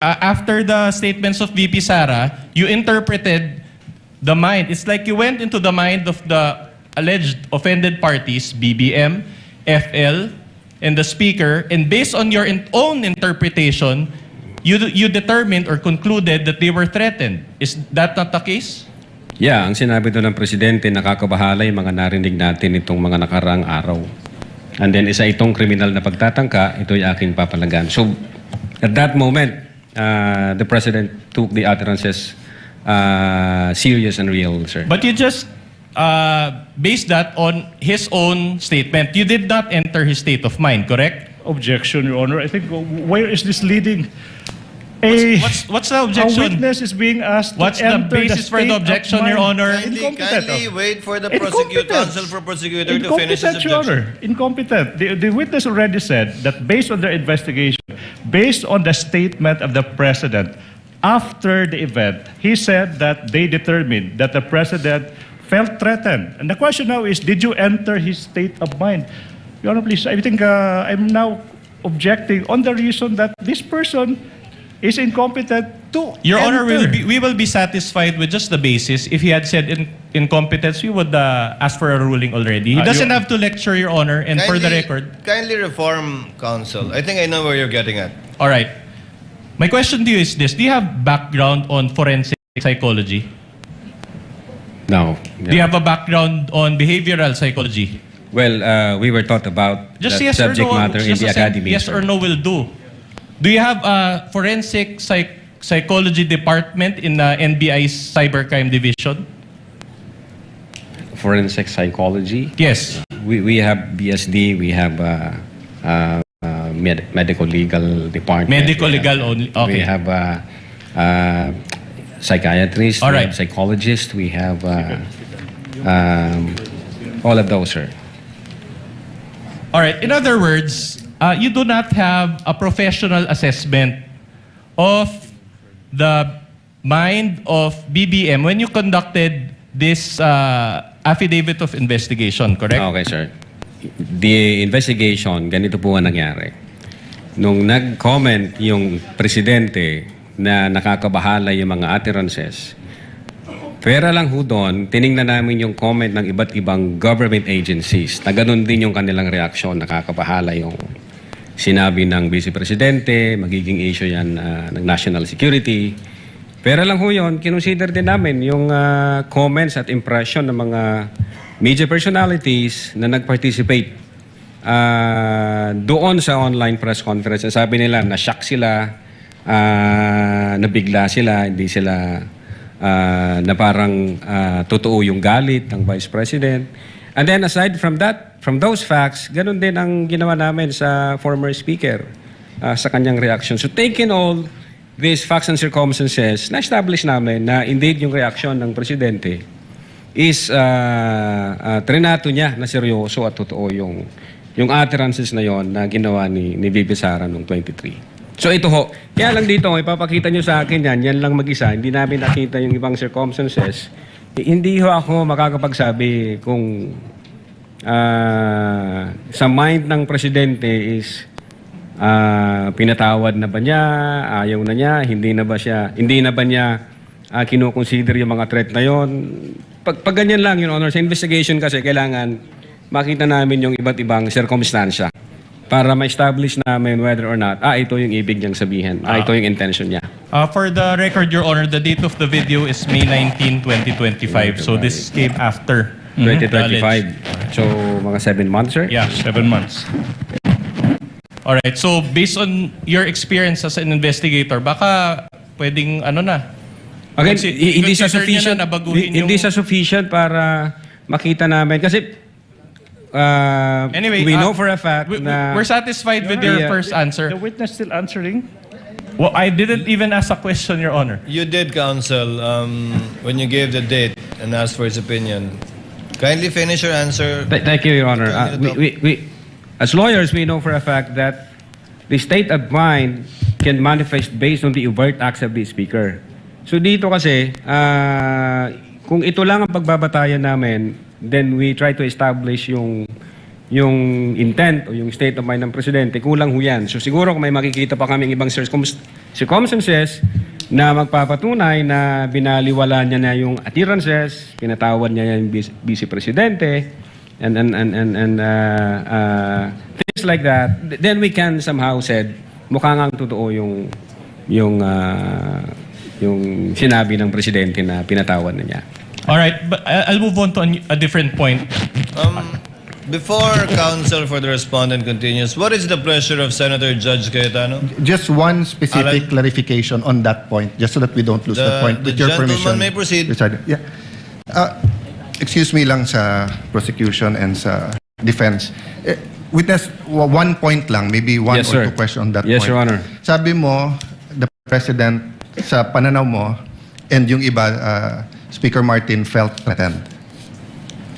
after the statements of VP Sara, you interpreted the mind. It's like you went into the mind of the alleged offended parties, BBM, FL, and the speaker, and based on your own interpretation, you determined or concluded that they were threatened. Is that not the case? Yeah, ang sinabi doon ng Presidente, nakakabahala yung mga narinig natin itong mga nakaraang araw. And then isa itong kriminal na pagtatangka, ito'y aking papalagan. So, at that moment, the President took the utterances serious and real, sir. But you just based that on his own statement. You did not enter his state of mind, correct? Objection, Your Honor. I think, where is this leading? What's the objection? A witness is being asked What's to the enter basis for the objection, Your Honor? Kindly wait for the counsel for prosecutor to finish his Your objection. Honor. Incompetent. The witness already said that based on their investigation, based on the statement of the President, after the event, he said that they determined that the President felt threatened. And the question now is, did you enter his state of mind? Your Honor, please, I think I'm now objecting on the reason that this person is incompetent to Your Honor, enter. we will be satisfied with just the basis. If he had said incompetence, we would ask for a ruling already. He doesn't have to lecture, Your Honor, and for the record. Kindly reform counsel. I think I know where you're getting at. All right. My question to you is this. Do you have background on forensic psychology? No. Do you have a background on behavioral psychology? Well, we were taught about Just that yes or subject no. matter in Just the a academy. yes or no will do. Do you have a forensic psychology department in the NBI's cybercrime division? Forensic psychology. Yes. We have BSD, we have medical legal department. Medical We have- legal only. Okay. We have psychiatrists, All we right. have psychologists, we have all of those, sir. All right. In other words, you do not have a professional assessment of the mind of BBM when you conducted this affidavit of investigation, correct? Okay, sir. The investigation, ganito po ang nangyari. Nung nag-comment yung presidente na nakakabahala yung mga utterances, pera lang ho doon, tiningnan namin yung comment ng iba't ibang government agencies na ganun din yung kanilang reaksyon, nakakabahala yung sinabi ng Vice Presidente, magiging issue yan ng national security. Pera lang ho yun, kinonsider din namin yung comments at impression ng mga media personalities na nag-participate doon sa online press conference. Sabi nila, na-shock sila, nabigla sila, hindi sila na parang totoo yung galit ng Vice President. And then aside from that, from those facts, ganun din ang ginawa namin sa former speaker sa kanyang reaction. So taking all these facts and circumstances, na-establish namin na indeed yung reaction ng Presidente is trinato niya na seryoso at totoo yung utterances na yon na ginawa ni VP Sara noong 23. So ito ho, kaya lang dito, ipapakita nyo sa akin yan lang mag-isa, hindi namin nakita yung ibang circumstances. Hindi ho ako makakapagsabi kung sa mind ng Presidente is pinatawad na ba niya, ayaw na niya, hindi na ba niya kinoconsider yung mga threat na yon. Pag ganyan lang, Your Honor, sa investigation kasi kailangan makita namin yung iba't ibang circumstansya para ma-establish namin whether or not, ito yung ibig niyang sabihin, ito yung intention niya. For the record, Your Honor, the date of the video is May 19, 2025. So this came after 2025. So, mga 7 months, sir? Yeah, 7 months. All right. So based on your experience as an investigator, baka pwedeng ano na. Again, hindi sa consider niyo sufficient, na baguhin hindi yung- sa sufficient para makita namin. Kasi, Anyway, we know for a fact na... we're satisfied with your Yeah. first answer. The witness still answering? Well, I didn't even ask a question, Your Honor. You did, counsel, when you gave the date and asked for his opinion. Kindly finish your answer. Thank you, Your Honor. As lawyers, we know for a fact that the state of mind can manifest based on the overt acts of the speaker. So dito kasi, kung ito lang ang pagbabatayan namin, then we try to establish yung intent o yung state of mind ng Presidente, kulang ho yan. So siguro kung may makikita pa kaming ibang Si Comson says na magpapatunay na binaliwala niya na yung appearances, pinatawad niya yung vice presidente, and things like that. Then we can somehow said mukhang ang totoo yung sinabi ng presidente na pinatawad na niya. All right, but I'll move on to a different point. Before counsel for the respondent continues, what is the pleasure of Senator Judge Cayetano? Just one specific Alan? clarification on that point, just so that we don't lose the point. The With your gentleman permission, may proceed. Mr. Yeah. Excuse me lang sa prosecution and sa defense. Witness, one point lang, maybe one Yes, or sir. two questions on that Yes, point. Your Honor. Sabi mo, the President, sa pananaw mo, and yung iba, Speaker Martin felt threatened.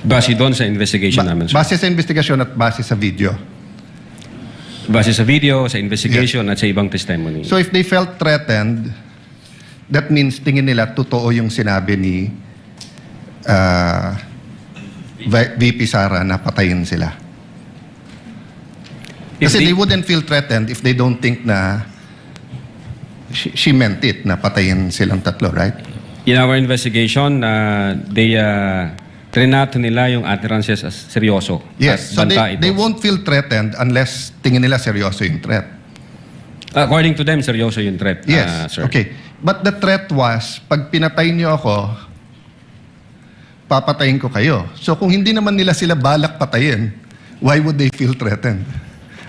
Base doon sa investigation namin, sir. Base sa investigasyon at base sa video. Base sa video, sa investigation, at sa ibang testimony. So if they felt threatened, that means tingin nila totoo yung sinabi ni VP Sara na patayin sila. If Kasi they- they wouldn't feel threatened if they don't think na she meant it, na patayin silang tatlo, right? In our investigation, they trinato nila yung utterances as seryoso. Yes. At So banta ito. they won't feel threatened unless tingin nila seryoso yung threat. According to them, seryoso yung threat, Yes. sir. Okay. But the threat was, pag pinatay niyo ako, papatayin ko kayo. So kung hindi naman nila sila balak patayin, why would they feel threatened?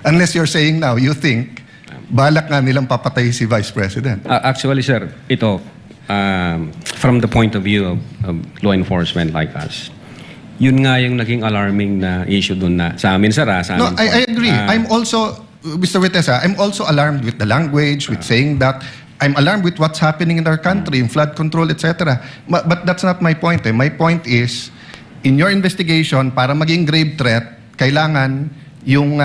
Unless you're saying now, you think, balak nga nilang papatay si Vice President. Actually, sir, ito, from the point of view of law enforcement like us, yun nga yung naging alarming na issue dun na sa amin, sir. Sa No, amin I po. agree. I'm also, Mr. Vitesa, I'm also alarmed with the language, with saying that. I'm alarmed with what's happening in our country, in flood control, etc. But that's not my point. My point is, in your investigation, para maging grave threat, kailangan yung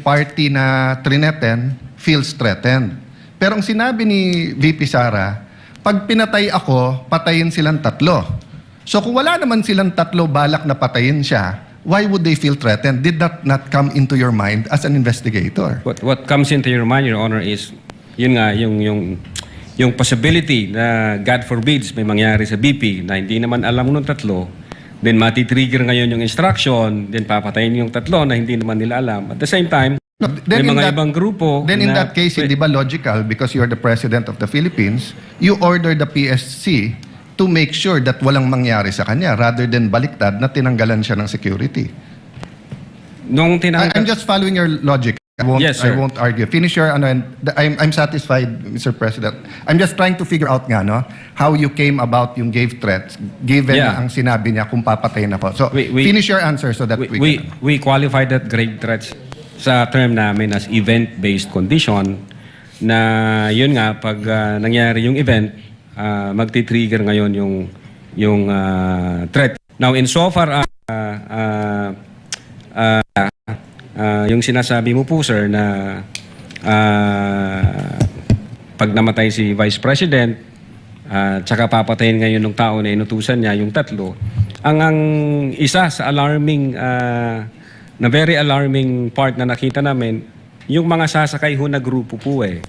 party na trineten feels threatened. Pero ang sinabi ni VP Sara, pag pinatay ako, patayin silang tatlo. So kung wala naman silang tatlo balak na patayin siya, why would they feel threatened? Did that not come into your mind as an investigator? What comes into your mind, Your Honor, is yun nga, yung possibility na God forbids may mangyari sa BP na hindi naman alam nung tatlo, then matitrigger ngayon yung instruction, then papatayin yung tatlo na hindi naman nila alam. At the same time, No, may in mga ibang grupo Then in na- that case, hindi ba logical, because you're the President of the Philippines, you order the PSC to make sure that walang mangyari sa kanya rather than baliktad na tinanggalan siya ng security. Nung I'm just following your logic. Yes, sir. I won't argue. Finish your ano, and I'm satisfied, Mr. President. I'm just trying to figure out nga, no, how you came about yung gave threats, given Yeah. na ang sinabi niya kung papatayin ako. So, We- finish your answer so that we qualify that grave threats sa term namin as event-based condition na yun nga pag nangyari yung event magti-trigger ngayon yung threat. Now insofar yung sinasabi mo po sir na pag namatay si Vice President tsaka papatayin ngayon ng tao na inutusan niya yung tatlo ang isa sa alarming na very alarming part na nakita namin, yung mga sasakay ho na grupo po eh.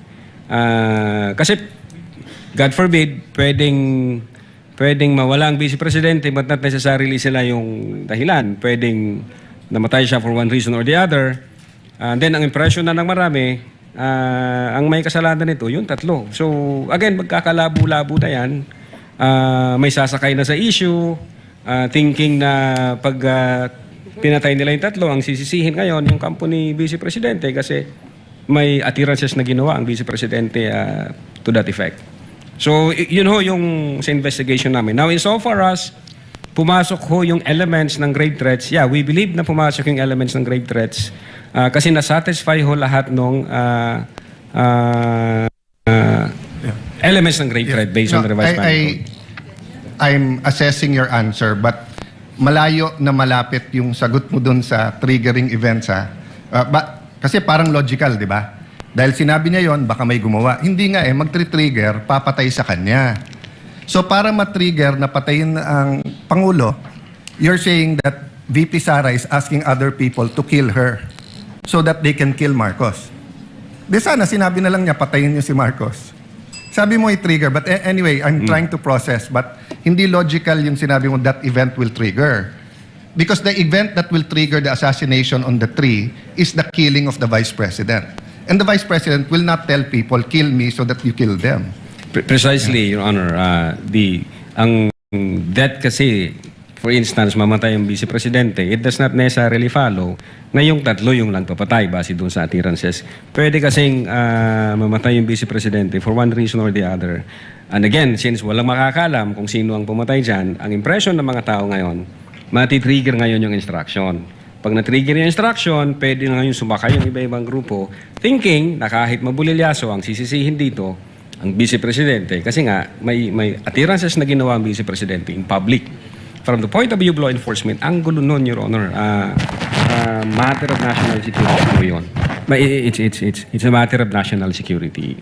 Kasi, God forbid, pwedeng mawala ang Vice Presidente but not necessarily sila yung dahilan. Pwedeng namatay siya for one reason or the other. Then, ang impression na ng marami, ang may kasalanan nito, yung tatlo. So, again, magkakalabo-labo na yan. May sasakay na sa issue, thinking na pag pinatay nila yung tatlo, ang sisisihin ngayon yung kampo ni Vice Presidente kasi may attirances na ginawa ang Vice Presidente to that effect. So, yun ho yung sa investigation namin. Now, insofar as pumasok ho yung elements ng grave threats, yeah, we believe na pumasok yung elements ng grave threats kasi nasatisfy ho lahat ng elements ng grave threat based on the revised manual. I'm assessing your answer, but malayo na malapit yung sagot mo dun sa triggering events, ha? Kasi parang logical, di ba? Dahil sinabi niya yon, baka may gumawa. Hindi nga mag-trigger, papatay sa kanya. So para matrigger na patayin ang Pangulo, you're saying that VP Sara is asking other people to kill her so that they can kill Marcos. Di sana, sinabi na lang niya, patayin niyo si Marcos. Sabi mo i-trigger, but anyway, I'm trying to process, but hindi logical yung sinabi mo that event will trigger. Because the event that will trigger the assassination on the tree is the killing of the Vice President. And the Vice President will not tell people, kill me so that you kill them. Precisely, Your Honor. Ang death kasi, for instance, mamatay yung Vice Presidente, it does not necessarily follow na yung tatlo yung nagpapatay base doon sa appearances. Pwede kasing mamatay yung Vice Presidente for one reason or the other. And again, since walang makakalam kung sino ang pumatay dyan, ang impression ng mga tao ngayon, matitrigger ngayon yung instruction. Pag na-trigger yung instruction, pwede na ngayon sumakay yung iba-ibang grupo thinking na kahit mabulilyaso ang sisisihin dito, ang Vice Presidente, kasi nga may appearances na ginawa ang Vice Presidente in public. From the point of view of law enforcement, ang gulo nun, Your Honor, matter of national security po yun. It's a matter of national security.